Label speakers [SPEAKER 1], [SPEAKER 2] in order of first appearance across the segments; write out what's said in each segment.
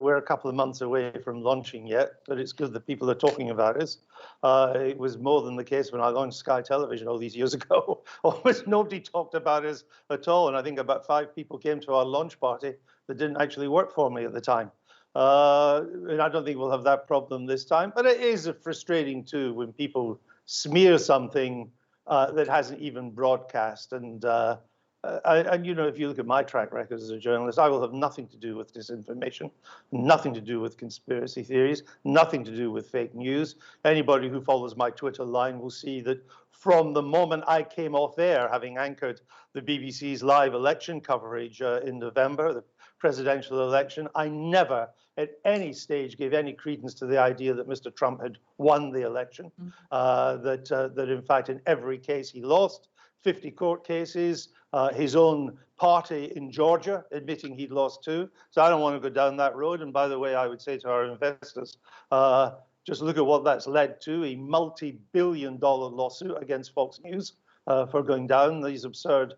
[SPEAKER 1] we're a couple of months away from launching yet, but it's good that people are talking about it. It was more than the case when I launched Sky Television all these years ago. Almost nobody talked about us at all, and I think about 5 people came to our launch party that didn't actually work for me at the time. And I don't think we'll have that problem this time, but it is frustrating too when people smear something that hasn't even broadcast. And you know, if you look at my track record as a journalist, I will have nothing to do with disinformation, nothing to do with conspiracy theories, nothing to do with fake news. Anybody who follows my Twitter line will see that from the moment I came off air, having anchored the BBC's live election coverage in November, the presidential election, I never at any stage gave any credence to the idea that Mr. Trump had won the election, that in fact in every case he lost, 50 court cases, his own party in Georgia admitting he'd lost 2. So I don't want to go down that road. And by the way, I would say to our investors, just look at what that's led to, a multi-billion-dollar lawsuit against Fox News for going down these absurd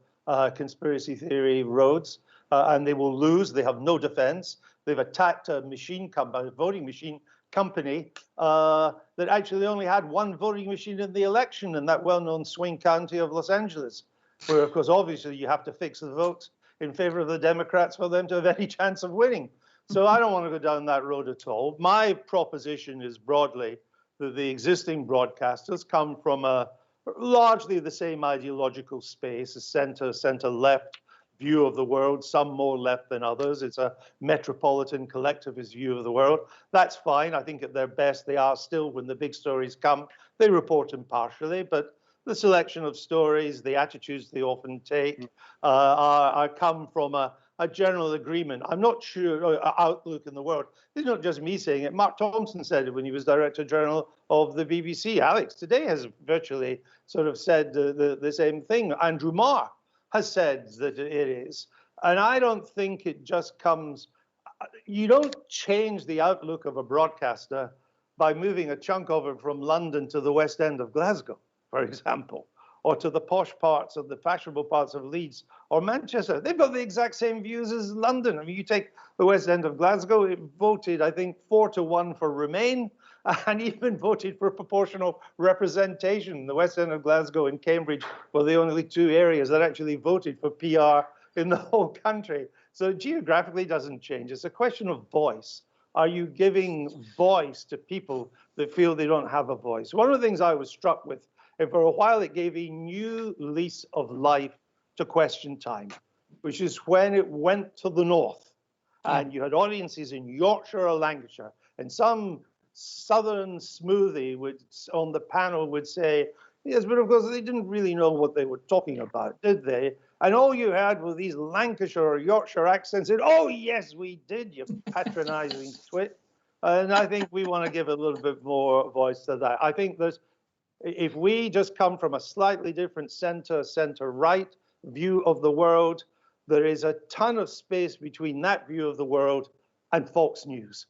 [SPEAKER 1] conspiracy theory roads. And they will lose. They have no defense. They've attacked a machine company, a voting machine company that actually only had 1 voting machine in the election in that well-known swing county of Los Angeles, where, of course, obviously you have to fix the votes in favor of the Democrats for them to have any chance of winning. So I don't want to go down that road at all. My proposition is broadly that the existing broadcasters come from largely the same ideological space, a center-left view of the world, some more left than others. It's a metropolitan collectivist view of the world. That's fine. I think at their best, they are still, when the big stories come, they report impartially, but the selection of stories, the attitudes they often take come from a general agreement. I'm not sure, outlook in the world. It's not just me saying it. Mark Thompson said it when he was Director General of the BBC. Alex today has virtually sort of said the same thing. Andrew Marr has said that it is. And I don't think it just comes, you don't change the outlook of a broadcaster by moving a chunk of it from London to the West End of Glasgow, for example, or to the posh parts of the fashionable parts of Leeds or Manchester. They've got the exact same views as London. I mean, you take the West End of Glasgow, it voted, I think, 4-1 for Remain, and even voted for proportional representation. The West End of Glasgow and Cambridge were the only 2 areas that actually voted for PR in the whole country. So geographically doesn't change. It's a question of voice. Are you giving voice to people that feel they don't have a voice? One of the things I was struck with, and for a while it gave a new lease of life to Question Time, which is when it went to the north and you had audiences in Yorkshire or Lancashire, and some southern smoothie on the panel would say, yes, but of course they didn't really know what they were talking about, did they? And all you had were these Lancashire or Yorkshire accents, and oh yes, we did, you patronizing twit. And I think we want to give a little bit more voice to that. I think there's, if we just come from a slightly different center-right view of the world, there is a ton of space between that view of the world and Fox News.